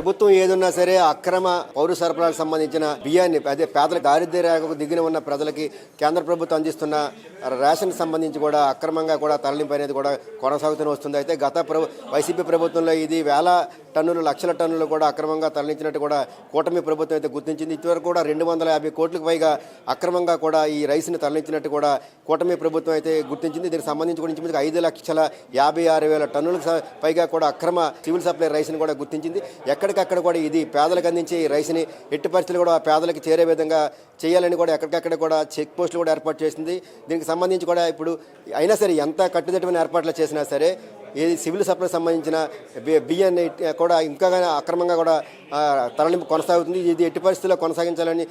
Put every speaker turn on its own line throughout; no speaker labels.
ప్రభుత్వం ఏదున్నా సరే అక్రమ పౌర సరఫరాలకు సంబంధించిన బియ్యాన్ని అదే పేదల దారిద్ర్య రేఖకు దిగిన ఉన్న ప్రజలకి కేంద్ర ప్రభుత్వం అందిస్తున్న రేషన్ సంబంధించి కూడా అక్రమంగా కూడా తరలింపు అనేది కూడా కొనసాగుతూనే వస్తుంది. అయితే వైసీపీ ప్రభుత్వంలో ఇది వేల టన్నులు లక్షల టన్నులు కూడా అక్రమంగా తరలించినట్టు కూడా కూటమి ప్రభుత్వం అయితే గుర్తించింది. ఇదివరకు కూడా 250 కోట్లకు పైగా అక్రమంగా కూడా ఈ రైస్ని తరలించినట్టు కూడా కూటమి ప్రభుత్వం అయితే గుర్తించింది. దీనికి సంబంధించి కూడా 5,56,000 టన్నులకు పైగా కూడా అక్రమ సివిల్ సప్లై రైస్ని కూడా గుర్తించింది. ఎక్కడికక్కడ కూడా ఇది పేదలకు అందించే ఈ రైస్ని ఎట్టి పరిస్థితులు కూడా పేదలకు చేరే విధంగా చేయాలని కూడా ఎక్కడికక్కడ కూడా చెక్ పోస్టులు కూడా ఏర్పాటు చేసింది. దీనికి సంబంధించి కూడా ఇప్పుడు అయినా సరే ఎంత కట్టుదిట్టమైన ఏర్పాట్లు చేసినా సరే ఏది సివిల్ సప్లై సంబంధించిన బియ్యాన్ని కూడా ఇంకా అక్రమంగా కూడా తరలింపు కొనసాగుతుంది. ఇది ఎట్టి పరిస్థితుల్లో కొనసాగించాలని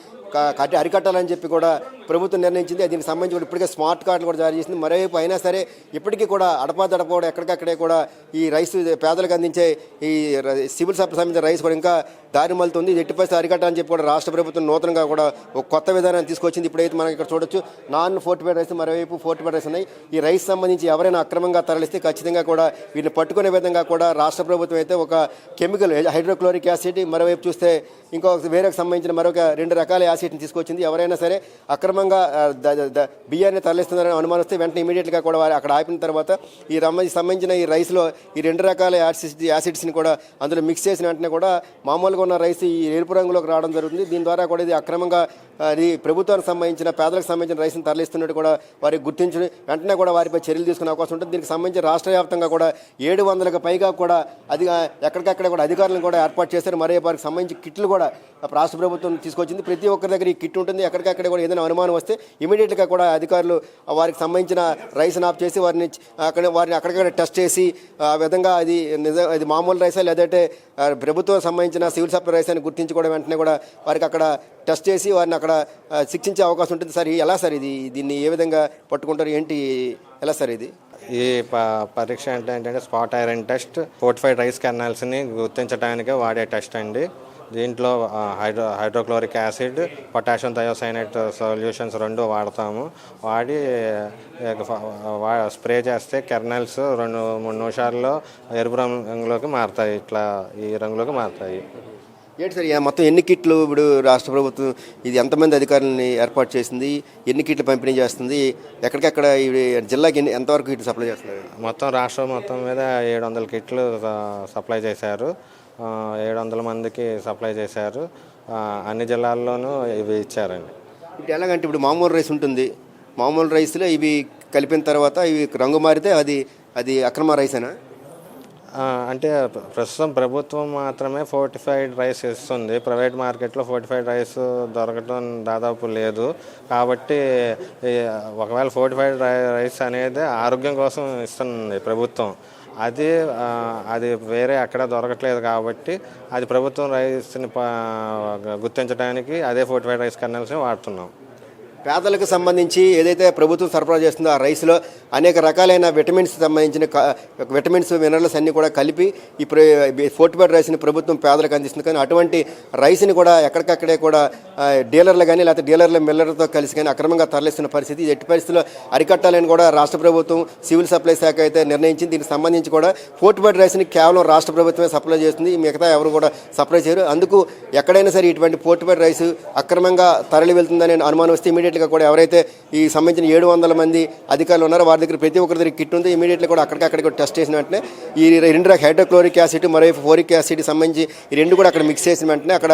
అరికట్టాలని చెప్పి కూడా ప్రభుత్వం నిర్ణయించింది. దీనికి సంబంధించి కూడా ఇప్పటికే స్మార్ట్ కార్డులు కూడా జారీ చేసింది. మరోవైపు అయినా సరే ఇప్పటికీ కూడా అడపాదడప కూడా ఎక్కడికక్కడే కూడా ఈ రైస్ పేదలకు అందించే ఈ సివిల్ సప్లై సంబంధించిన రైస్ కూడా ఇంకా దారి మళ్తుంది. ఇది ఎట్టి పరిస్థితి అరికట్టాలని చెప్పి కూడా రాష్ట్ర ప్రభుత్వం నూతనంగా కూడా ఒక కొత్త విధానాన్ని తీసుకొచ్చింది. ఇప్పుడైతే మనం ఇక్కడ చూడొచ్చు నాన్ ఫోర్టిఫైడ్ రైస్, మరోవైపు ఫోర్టిఫైడ్ రైస్ ఉన్నాయి. ఈ రైస్ సంబంధించి ఎవరైనా అక్రమంగా తరలిస్తే ఖచ్చితంగా కూడా వీటిని పట్టుకునే విధంగా కూడా రాష్ట్ర ప్రభుత్వం అయితే ఒక కెమికల్ హైడ్రోక్లోరిక్ యాసిడ్, మరోవైపు చూస్తే ఇంకొక వేరేకి సంబంధించిన మరొక 2 రకాల యాసిడ్ని తీసుకొచ్చింది. ఎవరైనా సరే అక్రమంగా బియ్యాన్ని తరలిస్తున్నారని అనుమానిస్తే వెంటనే ఇమీడియట్గా కూడా వారు అక్కడ ఆపిన తర్వాత ఈ సంబంధించిన ఈ రైస్లో ఈ 2 రకాల యాసిడ్స్ని కూడా అందులో మిక్స్ చేసిన వెంటనే కూడా మామూలుగా ఉన్న రైస్ ఈ ఎరుపు రంగులోకి రావడం జరుగుతుంది. దీని ద్వారా కూడా ఇది అక్రమంగా అది ప్రభుత్వానికి సంబంధించిన పేదలకు సంబంధించిన రైస్ని తరలిస్తున్నట్టు కూడా వారికి గుర్తించి వెంటనే కూడా వారిపై చర్యలు తీసుకునే అవకాశం ఉంటుంది. దీనికి సంబంధించి రాష్ట్ర వ్యాప్తంగా కూడా 700కు పైగా కూడా ఎక్కడికక్కడ కూడా అధికారులను కూడా ఏర్పాటు చేశారు. మరే వారికి సంబంధించి కిట్లు కూడా రాష్ట్ర ప్రభుత్వం తీసుకొచ్చింది. ప్రతి ఒక్కరి దగ్గర ఈ కిట్ ఉంటుంది. ఎక్కడికక్కడ కూడా ఏదైనా అనుమానం వస్తే ఇమీడియట్గా కూడా అధికారులు వారికి సంబంధించిన రైస్ని ఆఫ్ చేసి వారిని అక్కడికక్కడ టెస్ట్ చేసి ఆ విధంగా అది మామూలు రైసా లేదంటే ప్రభుత్వం సంబంధించిన సివిల్ సప్లై రైస్ అని గుర్తించి కూడా వెంటనే కూడా వారికి అక్కడ టెస్ట్ చేసి వారిని అక్కడ శిక్షించే అవకాశం ఉంటుంది. సార్ ఎలా సార్ దీన్ని ఏ విధంగా పట్టుకుంటారు, ఏంటి ఎలా సార్ ఇది?
ఈ పరీక్ష ఏంటంటే spot iron test, fortified rice కెర్నల్స్ని గుర్తించడానికి వాడే టెస్ట్ అండి. దీంట్లో hydrochloric acid, potassium thiocyanate solutions 2 వాడతాము. వాడి స్ప్రే చేస్తే కెర్నల్స్ 2-3 నిమిషాల్లో ఎరుపు రంగులోకి మారుతాయి. ఇట్లా ఈ రంగులోకి మారుతాయి.
ఏంటి సార్ మొత్తం ఎన్ని కిట్లు ఇప్పుడు రాష్ట్ర ప్రభుత్వం ఇది ఎంతమంది అధికారులని ఏర్పాటు చేసింది, ఎన్ని కిట్లు పంపిణీ చేస్తుంది, ఎక్కడికెక్కడ జిల్లాకి ఎంతవరకు కిట్లు సప్లై చేస్తున్నారు?
మొత్తం రాష్ట్రం మొత్తం మీద 700 కిట్లు సప్లై చేశారు. 700 మందికి సప్లై చేశారు. అన్ని జిల్లాల్లోనూ ఇవి ఇచ్చారండి.
ఇప్పుడు ఎలాగంటే ఇప్పుడు మామూలు రైస్ ఉంటుంది, మామూలు రైస్లో ఇవి కలిపిన తర్వాత ఇవి రంగు మారితే అది అక్రమ రైసేనా?
అంటే ప్రస్తుతం ప్రభుత్వం మాత్రమే ఫోర్టిఫైడ్ రైస్ ఇస్తుంది. ప్రైవేట్ మార్కెట్లో ఫోర్టిఫైడ్ రైస్ దొరకడం దాదాపు లేదు. కాబట్టి ఒకవేళ ఫోర్టిఫైడ్ రైస్ అనేది ఆరోగ్యం కోసం ఇస్తుంది ప్రభుత్వం. అది వేరే అక్కడ దొరకట్లేదు కాబట్టి అది ప్రభుత్వం రైస్ని గుర్తించడానికి అదే ఫోర్టిఫైడ్ రైస్ కర్నల్స్ని వాడుతున్నాం.
పేదలకు సంబంధించి ఏదైతే ప్రభుత్వం సరఫరా చేస్తుందో ఆ రైస్లో అనేక రకాలైన విటమిన్స్ సంబంధించిన విటమిన్స్ మినరల్స్ అన్నీ కూడా కలిపి ఈ ఫోర్టిఫైడ్ రైస్ని ప్రభుత్వం పేదలకు అందిస్తుంది. కానీ అటువంటి రైస్ని కూడా ఎక్కడికక్కడే కూడా డీలర్లు కానీ లేకపోతే డీలర్ల మిల్లర్లతో కలిసి కానీ అక్రమంగా తరలిస్తున్న పరిస్థితి. ఎట్టి పరిస్థితుల్లో అరికట్టాలని కూడా రాష్ట్ర ప్రభుత్వం సివిల్ సప్లై శాఖ అయితే నిర్ణయించింది. దీనికి సంబంధించి కూడా ఫోర్టిఫైడ్ రైస్ని కేవలం రాష్ట్ర ప్రభుత్వమే సప్లై చేస్తుంది, మిగతా ఎవరు కూడా సప్లై చేయరు. అందుకు ఎక్కడైనా సరే ఇటువంటి ఫోర్టిఫైడ్ రైస్ అక్రమంగా తరలి వెళ్తుందని అనుమానం వస్తే ఇమీడియట్గా కూడా ఎవరైతే ఈ సంబంధించిన 700 మంది అధికారులు ఉన్నారో వారి దగ్గర ప్రతి ఒక్కరి దగ్గర కిట్ ఉంది. ఇమీడియట్గా కూడా అక్కడికక్కడికి టెస్ట్ చేసిన వెంటనే ఈ 2 రకాల హైడ్రోక్లోరిక్ యాసిడ్ మరియు ఫోరిక్ యాసిడ్ సంబంధించి ఈ 2 కూడా అక్కడ మిక్స్ చేసిన వెంటనే అక్కడ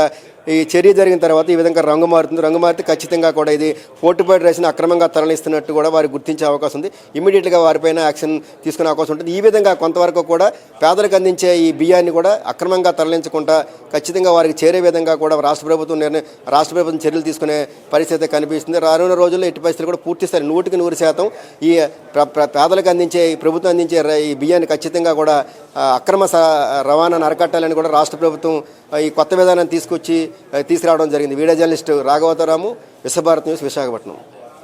ఈ చర్య జరిగిన తర్వాత ఈ విధంగా రంగు మారుతుంది. రంగు మారితే ఖచ్చితంగా కూడా ఇది ఫోర్టిఫైడ్ రైస్ని అక్రమంగా తరలిస్తున్నట్టు కూడా వారు గుర్తించే అవకాశం ఉంది. ఇమీడియట్గా వారిపైన యాక్షన్ తీసుకునే అవకాశం ఉంటుంది. ఈ విధంగా కొంతవరకు కూడా పేదలకు అందించే ఈ బియ్యాన్ని కూడా అక్రమంగా తరలించకుండా ఖచ్చితంగా వారికి చేరే విధంగా కూడా రాష్ట్ర ప్రభుత్వం చర్యలు తీసుకునే పరిస్థితి కనిపిస్తుంది. రానున్న రోజుల్లో ఎట్టి పరిస్థితులు కూడా పూర్తిస్థాయి 100% ఈ పేదలకు అందించే ఈ ప్రభుత్వం అందించే ఈ బియ్యాన్ని ఖచ్చితంగా కూడా అక్రమ రవాణాను అరికట్టాలని కూడా రాష్ట్ర ప్రభుత్వం ఈ కొత్త విధానాన్ని తీసుకురావడం జరిగింది. Video journalist Raghavataramu, Vishwabharat news, Visakhapatnam.